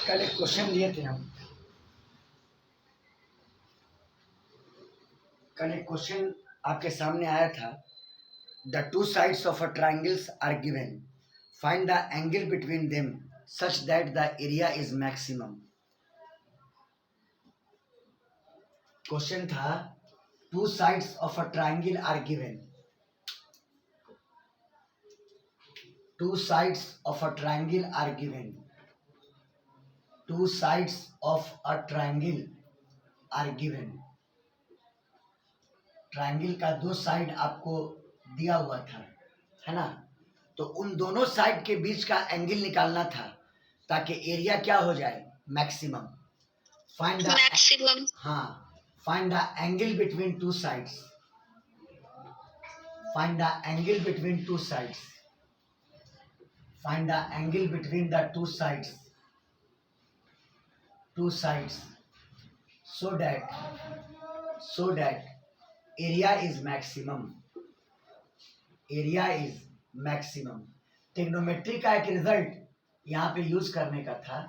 कल एक क्वेश्चन लिए थे हम। कल एक क्वेश्चन आपके सामने आया था। The two sides of a triangles are given, find the angle between them such that the area is maximum. Question था, two sides of a triangle are given, two sides of a triangle are given, two sides of a triangle are given. Triangle का दो side आपको दिया हुआ था, है ना। तो उन दोनों साइड के बीच का एंगल निकालना था ताकि एरिया क्या हो जाए, मैक्सिमम। फाइंड द मैक्सिमम, हाँ, find the angle between two sides, find the angle between two sides, find the angle between the two sides, two sides, so that area is maximum, area is maximum। Trigonometry का एक result यहाँ पे use करने का था।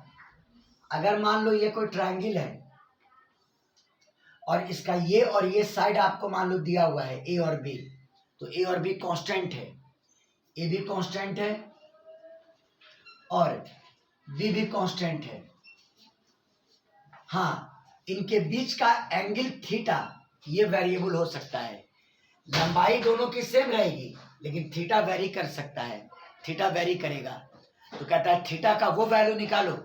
अगर मान लो ये कोई ट्रायंगल है और इसका ये और ये साइड आपको मान लो दिया हुआ है ए और बी, तो ए और बी कांस्टेंट है, ए भी कांस्टेंट है और बी भी कांस्टेंट है। हाँ, इनके बीच का एंगल थीटा ये वेरिएबल हो सकता है। लंबाई दोनों की सेम रहेगी लेकिन थीटा वेरी कर सकता है, थीटा वेरी करेगा। तो कहता है थीटा का वो वैल्यू निकालो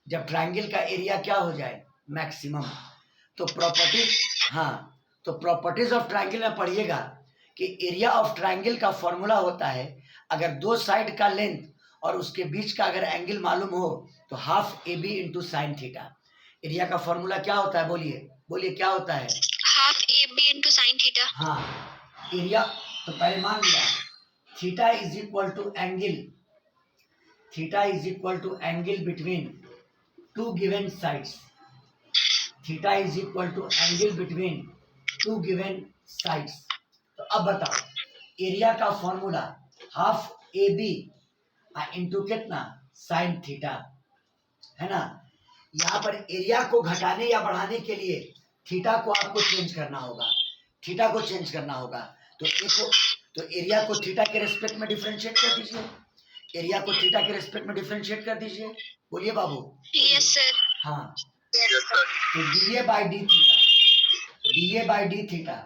जब ट्रायंगल का एरिया क्या हो जाए, मैक्सिमम। तो प्रॉपर्टीज, हाँ, तो प्रॉपर्टीज ऑफ ट्रायंगल में पढ़िएगा कि एरिया ऑफ ट्रायंगल का फॉर्मूला होता है, अगर दो साइड का लेंथ और उसके बीच का अगर एंगल मालूम हो तो half A B into sine theta. Area का फॉर्मूला क्या होता है, बोलिए बोलिए क्या होता है, half A B into sine theta. हाँ, एरिया तो पहले मान लिया theta is equal to angle, theta is equal to angle between two given sides, theta is equal to angle between two given sides. तो अब बताओ एरिया का formula half A B into कितना, साइन थीटा, है ना। यहाँ पर area को घटाने या बढ़ाने के लिए थीटा को आपको चेंज करना होगा, थीटा को चेंज करना होगा। तो तो एरिया को थीटा के रेस्पेक्ट में डिफरेंशिएट कर दीजिए, एरिया को थीटा के रेस्पेक्ट में डिफरेंशिएट कर दीजिए। बोलिए बाबू। Yes sir. हाँ, तो D A by D theta, D A by D theta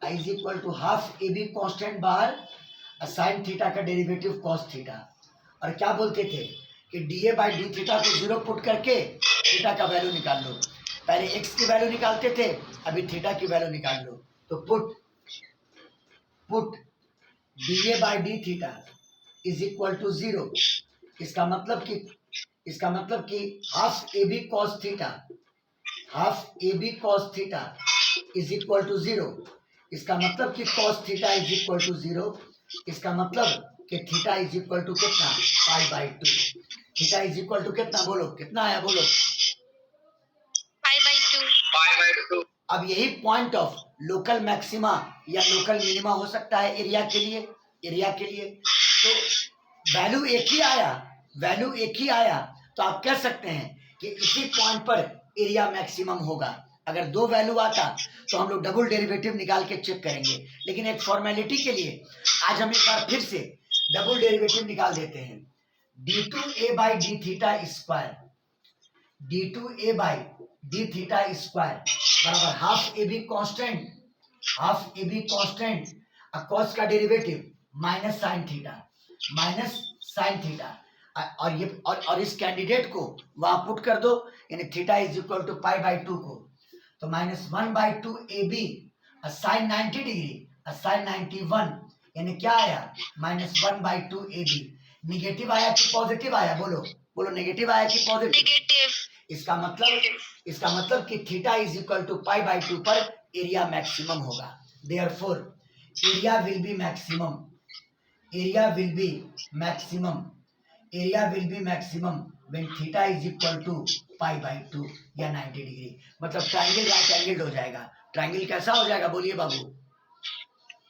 is equal to half A B constant बाहर, साइन थीटा का डेरिवेटिव कॉस थीटा। और क्या बोलते थे कि D A by D theta को जीरो पुट करके थीटा का वैल्यू निकाल लो। पहले एक्स की वैल्यू निकालते थे, अभी थीटा की वैल्यू निकाल लो। तो put D A by D theta is equal to zero. इसका मतलब कि half A B cos theta, half A B cos theta is equal to zero. इसका मतलब कि cos theta is equal to zero. इसका मतलब कि थीटा इज इक्वल टू कितना, pi by two. Theta is equal to कितना, बोलो कितना आया, बोलो पाई बाई टू। अब यही पॉइंट ऑफ लोकल मैक्सिमा या लोकल मिनिमा हो सकता है एरिया के लिए, एरिया के लिए। तो वैल्यू एक ही आया, वैल्यू एक ही आया, तो आप कह सकते हैं कि इसी पॉइंट पर एरिया मैक्सिमम होगा। अगर दो वैल्यू आता तो हम लोग डबल डेरिवेटिव निकाल के चेक करेंगे, लेकिन एक फॉर्मेलिटी के लिए आज हम एक बार फिर से डबल डेरिवेटिव निकाल देते हैं। D two A by D theta square, D two A by D theta square बराबर half A B constant, half A B constant cos का derivative minus sine theta, minus sine theta. और ये और इस candidate को वहां put कर दो, यानी theta is equal to pi by two को, तो minus one by two A B sine 90 degree sine 91, यानी क्या आया, minus one by two A B. Negative आया कि पॉजिटिव आया, बोलो बोलो, नेगेटिव आया कि पॉजिटिव, नेगेटिव। इसका मतलब कि theta is equal to pi by two पर एरिया मैक्सिमम होगा। Therefore area will be maximum, area will be maximum, area will be maximum when theta is equal to pi by two या 90 degree. मतलब triangle right angled हो जाएगा। Triangle कैसा हो जाएगा, बोलिए बाबू,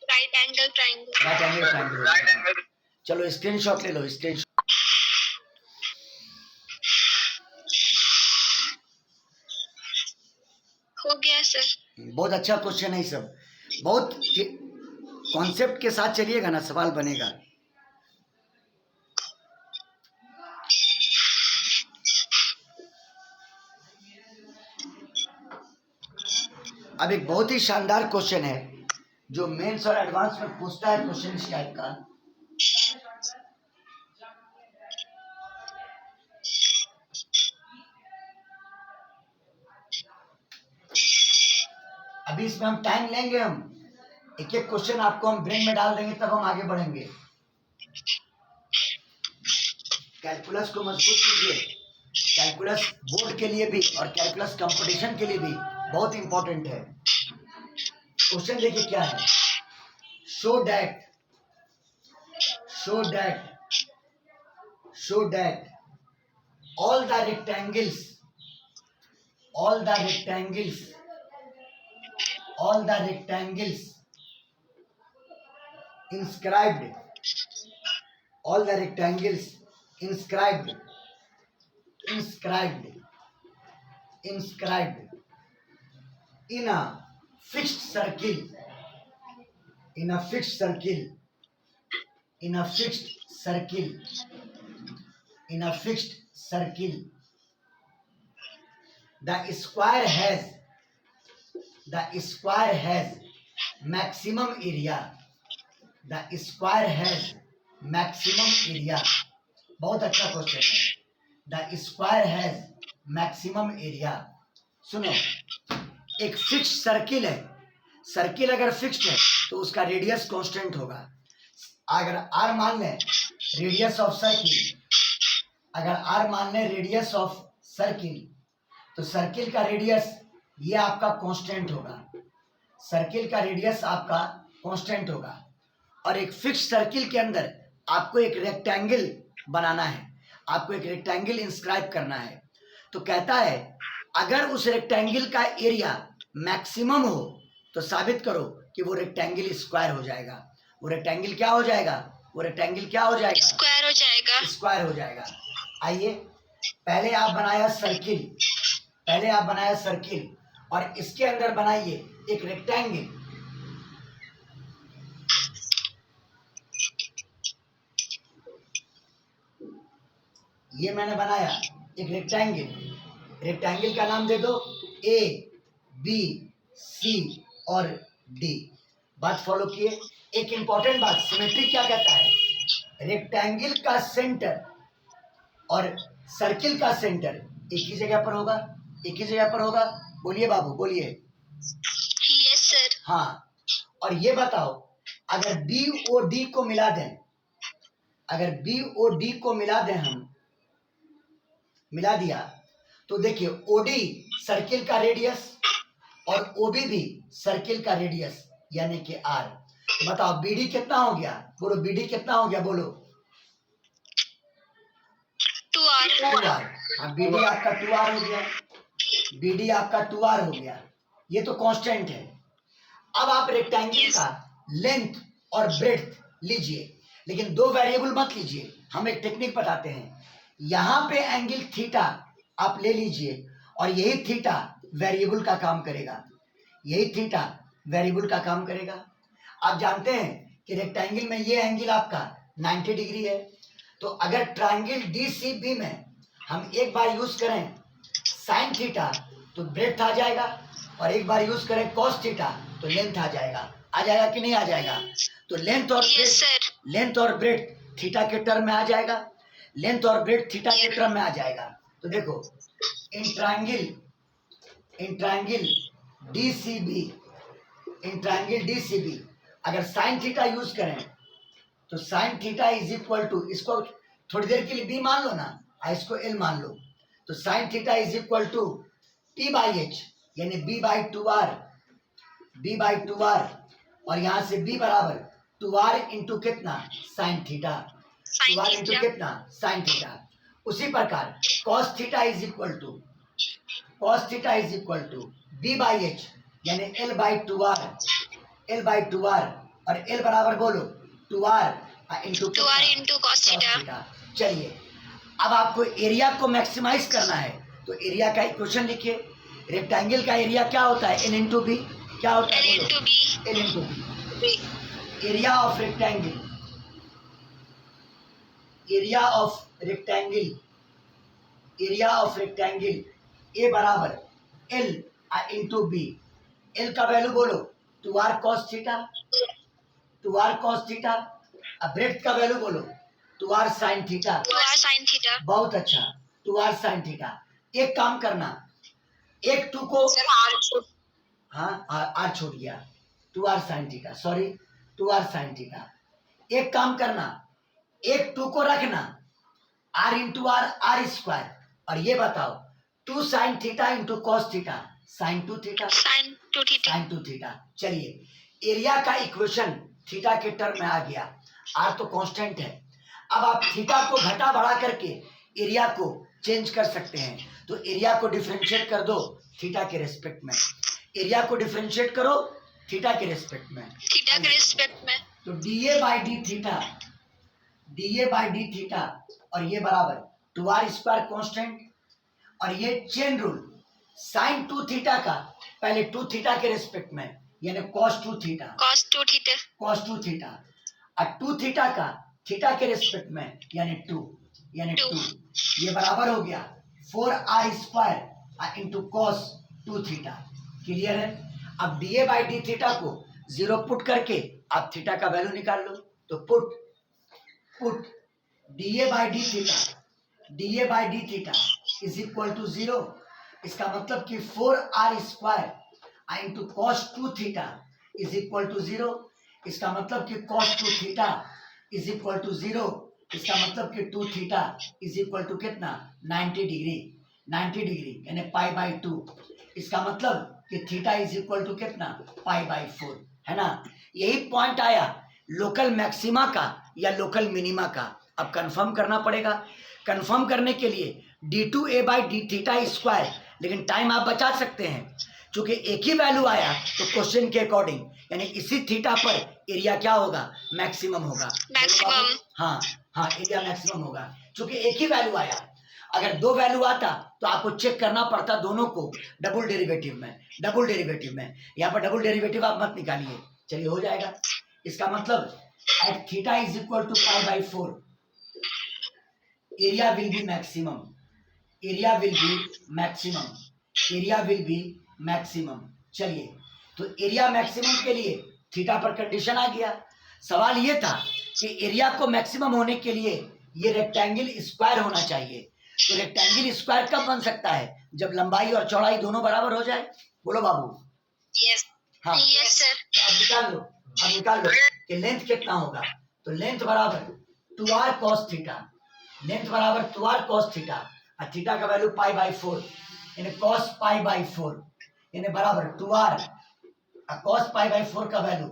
right angle triangle, right angle triangle. चलो स्क्रीनशॉट ले लो, स्क्रीनशॉट। हो गया सर। बहुत अच्छा क्वेश्चन है ये सब, बहुत कॉन्सेप्ट के साथ चलिएगा ना, सवाल बनेगा। अब एक बहुत ही शानदार क्वेश्चन है जो मेंस और एडवांस में पूछता है क्वेश्चन इस टाइप का। अभी इसमें हम टाइम लेंगे, हम एक एक क्वेश्चन आपको हम ब्रेन में डाल देंगे, तब हम आगे बढ़ेंगे। कैलकुलस को मजबूत कीजिए, कैलकुलस बोर्ड के लिए भी और कैलकुलस कंपटीशन के लिए भी बहुत इंपॉर्टेंट है। क्वेश्चन देखिए क्या है, show that all the rectangles inscribed in a fixed circle the square has maximum area। बहुत अच्छा क्वेश्चन है। The square has maximum area. सुनो, एक फिक्स सर्किल है, सर्किल अगर फिक्स्ड है तो उसका रेडियस कांस्टेंट होगा। अगर आर मान लें रेडियस ऑफ सर्किल, तो सर्किल का रेडियस ये आपका कांस्टेंट होगा। और एक फिक्स सर्किल के अंदर आपको एक रेक्टेंगल बनाना है, आपको एक रेक्टेंगल इंस्क्राइब करना है। तो कहता है अगर उस रेक्टेंगल का एरिया मैक्सिमम हो तो साबित करो कि वो रेक्टेंगल स्क्वायर हो जाएगा। वो रेक्टेंगल क्या हो जाएगा? स्क्वायर हो जाएगा। आइए, पहले आप बनाया सर्किल और इसके अंदर बनाइए एक रेक्टेंगल। ये मैंने बनाया एक रेक्टेंगल का नाम दे दो ए, बी, सी और डी। बात फॉलो किए। एक इंपॉर्टेंट बात, सिमेट्री क्या कहता है? रेक्टेंगल का सेंटर और सर्किल का सेंटर एक ही जगह पर होगा। बोलिए बाबू, बोलिए। Yes sir. हाँ, और ये बताओ अगर बी ओ डी को मिला दें, हम मिला दिया तो देखिए ओडी सर्किल का रेडियस और ओबी भी सर्किल का रेडियस यानी कि आर। तो बताओ बीडी कितना हो गया? बोलो बीडी कितना हो गया? बोलो 2r। हाँ, बीडी आपका 2r हो गया। ये तो कांस्टेंट है। अब आप रेक्टेंगल का लेंथ और ब्रेड्थ लीजिए, लेकिन दो वेरिएबल मत लीजिए। हम एक टेक्निक बताते हैं। यहाँ पे एंगल थीटा आप ले लीजिए और यही थीटा वेरिएबल का काम करेगा। आप जानते हैं कि रेक्टेंगल में ये एंगल आपका 90 डिग्री है। तो अगर ट्रायंगल DCB में हम एक बार यूज करें साइन थीटा तो ब्रेड्थ आ जाएगा, और एक बार यूज करें कॉस थीटा तो लेंथ आ जाएगा कि नहीं आ जाएगा? तो लेंथ और ब्रेड्थ थीटा के टर्म में आ जाएगा। तो देखो इन ट्रायंगल DCB अगर साइन थीटा यूज करें तो sine theta is equal to, इसको थोड़ी देर के लिए बी मान लो ना, इसको एल मान लो। तो sine theta is equal to P/H यानी B बाई 2R, और यहाँ से B बराबर 2R इंटू कितना? Sine theta. 2R इंटू कितना? Sine theta. उसी प्रकार cos theta is equal to B/H यानी L बाई 2R, और L बराबर बोलो 2R इंटू cos थीटा। चलिए, अब आपको एरिया को मैक्सिमाइज करना है तो एरिया का इक्वेशन लिखिए। रेक्टेंगल का एरिया क्या होता है? L into B. क्या होता L है? into B. L into B. B. Area of rectangle, area of rectangle, area of rectangle A बराबर एल इंटू बी। एल का वैल्यू बोलो, 2r cos theta, 2r cos theta. अब ब्रेड्थ का value बोलो, 2r sin theta. 2R sin theta. बहुत अच्छा, 2r sin theta. एक काम करना, एक 2 को, Sir, R should. हाँ आर छूट गया, 2r sin theta, sorry 2r sin theta. एक काम करना, एक 2 को रखना, r into R, R square, और ये बताओ 2 sin theta into cos theta, sin 2 theta, Sin 2 theta. sin 2 theta. चलिए एरिया का इक्वेशन थीटा के टर्म में आ गया, आर तो कांस्टेंट है। अब आप थीटा को घटा बढ़ा करके एरिया को चेंज कर सकते हैं। तो एरिया को डिफरेंशिएट कर दो थीटा के रेस्पेक्ट में, एरिया को डिफरेंशिएट करो थीटा के रेस्पेक्ट में। Theta के respect में. तो D A by D theta, D A by D theta, और ये बराबर 2r स्क्वायर कांस्टेंट, और ये चेन रूल साइन 2 थीटा का पहले 2 थीटा के रेस्पेक्ट में, यानी cos 2 theta, Cos 2 theta. cos 2 theta, और 2 थीटा का थीटा के रेस्पेक्ट में यानी 2, यानी 2, ये बराबर हो गया 4r square into cos 2 theta. Clear है? अब D A by D theta को 0 पुट करके आप थीटा का वैल्यू निकाल लो। तो put D A by D theta, D A by D theta is equal to 0। इसका मतलब कि 4r square into cos 2 theta is equal to 0। इसका मतलब कि cos 2 theta is equal to 0। इसका मतलब कि 2 थीटा इज इक्वल टू कितना? 90 डिग्री, 90 डिग्री यानी पाई बाई 2। इसका मतलब कि थीटा इज इक्वल टू कितना? पाई बाई 4, है ना? यही पॉइंट आया लोकल मैक्सिमा का या लोकल मिनिमा का। अब कंफर्म करना पड़ेगा। कंफर्म करने के लिए D two A by D theta square, लेकिन टाइम आप बचा सकते हैं क्योंकि एक ही वैल्यू आया तो क्वेश्चन के अकॉर्डिंग यानी इसी थीटा पर एरिया क्या होगा? मैक्सिमम होगा। Maximum. हाँ हाँ, एरिया मैक्सिमम होगा क्योंकि एक ही वैल्यू आया। अगर 2 वैल्यू आता तो आपको चेक करना पड़ता दोनों को डबल डेरिवेटिव में, डबल डेरिवेटिव में। यहाँ पर डबल डेरिवेटिव आप मत निकालिए, चलिए हो जाएगा। इसका मतलब at theta is equal to pi by 4 area will be maximum, area will be maximum, area will be maximum. चलिए, तो एरिया मैक्सिमम के लिए थीटा पर कंडीशन आ गया। सवाल ये था कि एरिया को मैक्सिमम होने के लिए ये रेक्टेंगल स्क्वायर होना चाहिए। तो रेक्टेंगल स्क्वायर कब बन सकता है? जब लंबाई और चौड़ाई दोनों बराबर हो जाए। बोलो बाबू। Yes. हाँ, Yes sir. अब निकाल लो, अब निकाल लो कि लेंथ कितना होगा। तो लेंथ बराबर 2r cos थीटा, लेंथ बराबर 2r cos थीटा, और थीटा का वैल्यू पाई बाई 4 यानी cos पाई बाई 4 यानी बराबर 2r, और cos पाई बाई 4 का वैल्यू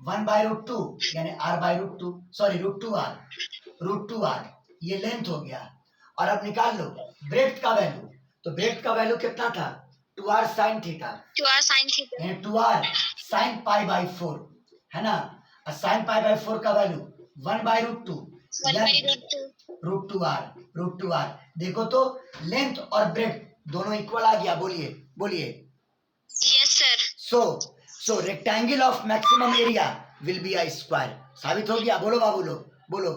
1 बाई रूट 2 यानी r by root 2, sorry root 2r, ये लेंथ हो गया। और अब निकाल लो ब्रेड्थ का वैल्यू। तो ब्रेड्थ का वैल्यू कितना था? 2r sin theta, 2R sin theta. यानी 2r sin पाई बाई 4, है ना? और sin पाई बाई 4 का value 1 by root 2 1 by root 2. Root 2r। देखो तो लेंथ और ब्रेड्थ दोनों इक्वल आ गया। बोलिए बोलिए। Yes sir. So rectangle of maximum area will be a square. साबित हो गया। बोलो बाबू लोग, बोलो।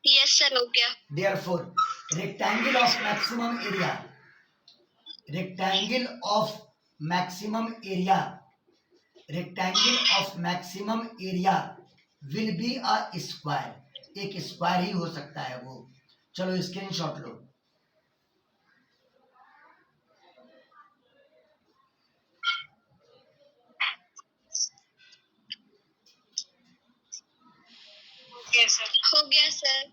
Yes sir हो गया. Therefore, rectangle of maximum area, rectangle of maximum area, rectangle of maximum area will be a square। एक स्क्वायर ही हो सकता है वो। चलो स्क्रीनशॉट लो। Yes sir. हो गया सर.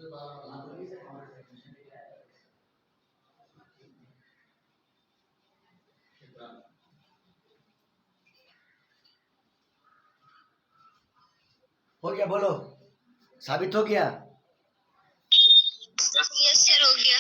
हो गया, बोलो, साबित हो गया। यस सर हो गया।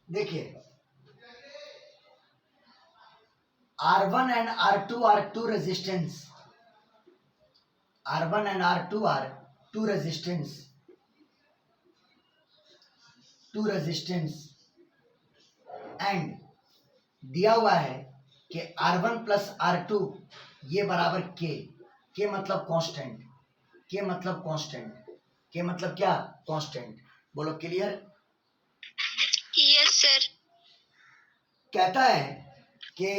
देखिए, R1 and R2 are two resistance. R1 and R2 are two resistance. And दिया हुआ है कि R1 प्लस R2 ये बराबर के मतलब कांस्टेंट, के मतलब कांस्टेंट, के मतलब क्या, कांस्टेंट। बोलो क्लियर। Yes sir. कहता है कि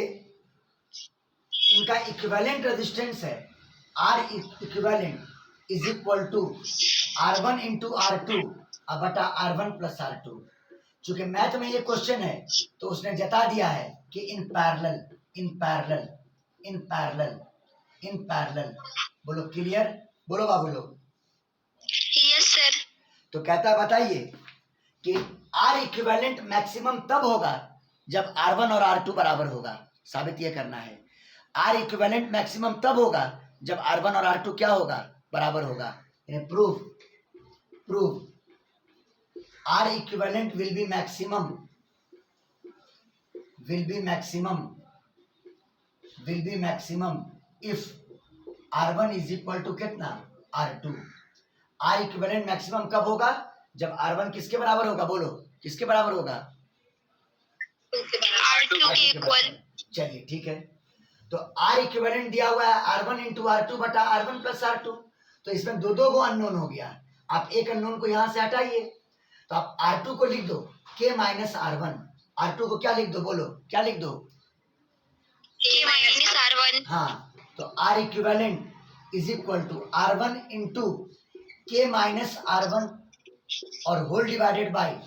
इनका इक्विवेलेंट रेजिस्टेंस है R equivalent is equal to R1 into R2 बटा R1 प्लस R2। चूंकि मैथ में ये क्वेश्चन है तो उसने जता दिया है कि in parallel, in parallel, in parallel, in parallel. बोलो क्लियर, बोलो बाबू लोग। Yes sir. तो कहता है बताइए कि R इक्विवेलेंट मैक्सिमम तब होगा जब R1 और R2 बराबर होगा। साबित ये करना है। R इक्विवेलेंट मैक्सिमम तब होगा जब R1 और R2 क्या होगा, बराबर होगा। Proof, proof R equivalent will be maximum, will be maximum, will be maximum if R1 is equal to कितना, R2। R equivalent maximum कब होगा, जब R1 किसके बराबर होगा, बोलो किसके बराबर होगा, R2 के इक्वल। चलिए ठीक है। तो R इक्विवेलेंट दिया हुआ है R1 इंटू R2 बटा R1 प्लस R2। तो इसमें दो दो को अननोन हो गया। आप एक अननोन को यहां से हटाइए तो आप R2 को लिख दो K माइनस R1। R2 को क्या लिख दो, बोलो क्या लिख दो, K माइनस R1। हाँ, तो R equivalent is equal to R1 into K minus R1 और whole divided by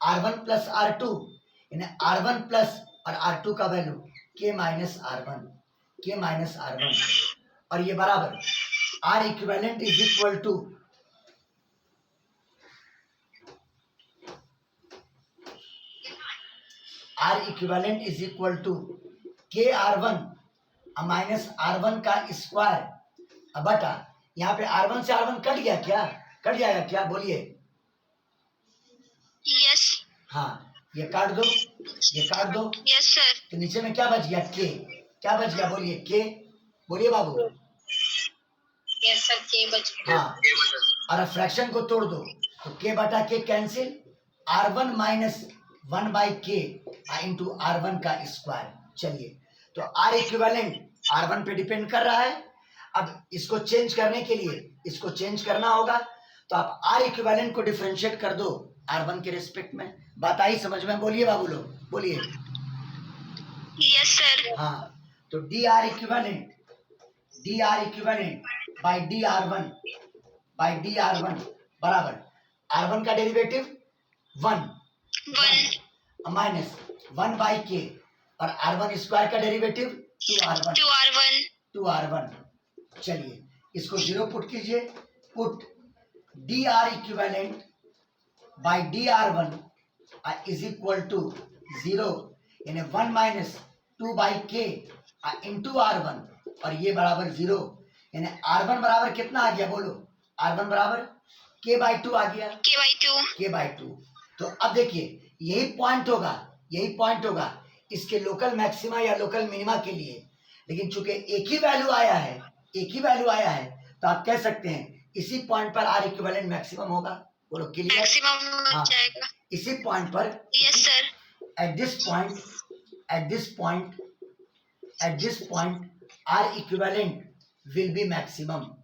R1 plus R2, यानी R1 प्लस और R2 का value K minus R1, K minus R1, और ये बराबर R equivalent is equal to R equivalent is equal to K R1 minus R1 का square बटा, यहाँ पे R1 से R1 कट गया क्या, कट जाएगा क्या, बोलिए। यस। हाँ, ये काट दो, ये काट दो। Yes sir. तो नीचे में क्या बच गया, के, क्या बच गया, बोलिए के, बोलिए बाबू। यस सर, के बच गया। हाँ, और फ्रैक्शन को तोड़ दो तो के बटा के कैंसिल, R1 माइनस 1 बाई के इंटू R1 का स्क्वायर। चलिए, तो R इक्विवेलेंट R1 पे डिपेंड कर रहा है। अब इसको चेंज करने के लिए इसको चेंज करना होगा, तो आप R इक्विवेलेंट को डिफरेंशिएट कर दो R1 के रिस्पेक्ट में। बात आई समझ में, बोलिए बाबू लोग, बोलिए। Yes sir. हाँ, तो dr इक्विवेलेंट बाई dr1 बराबर R1 का डेरिवेटिव 1 माइनस 1 बाई के और R1 स्क्वायर का डेरिवेटिव 2R1। चलिए, इसको जीरो पुट कीजिए, put dr equivalent by dr1 is equal to 0, यानी 1 माइनस 2 बाई के इंटू R1, और ये बराबर 0, यानी R1 बराबर कितना आ गया, बोलो। R1 बराबर K बाई 2 आ गया, K बाई 2। तो अब देखिए, यही पॉइंट होगा, यही पॉइंट होगा इसके लोकल मैक्सिमा या लोकल मिनिमा के लिए। लेकिन चूंकि एक ही वैल्यू आया है, एक ही वैल्यू आया है, तो आप कह सकते हैं इसी पॉइंट पर R इक्विवेलेंट मैक्सिमम होगा। बोलो क्लियर, मैक्सिमम हो जाएगा। इसी पॉइंट पर, yes sir. at this point R equivalent will be maximum,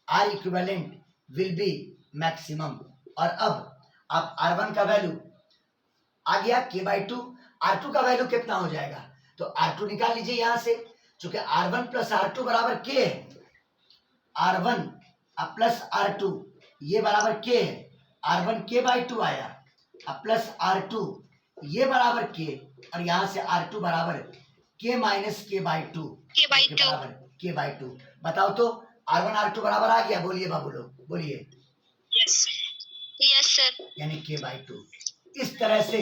R equivalent will be maximum। और अब R1 का वैल्यू आ गया k/2। R2 का वैल्यू कितना हो जाएगा, तो R2 निकाल लीजिए यहां से, चूंकि R1 प्लस R2 बराबर k है, R1 प्लस R2 ये बराबर k है, R1 k/2 आया, अब प्लस R2 ये बराबर k, और यहां से R2 बराबर k माइनस k/2 बराबर k/2। बताओ तो R1 R2 बराबर आ गया, बोलिए बाबू लोग बोलिए। Yes sir. यानी k/2। इस तरह से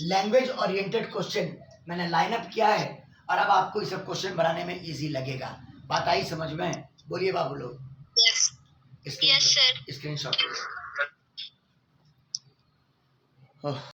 लैंग्वेज ओरिएंटेड क्वेश्चन मैंने लाइन अप किया है, और अब आपको इस क्वेश्चन बनाने में इजी लगेगा। बात आई समझ में, बोलिए बाबू लोग। Yes sir. स्क्रीनशॉट।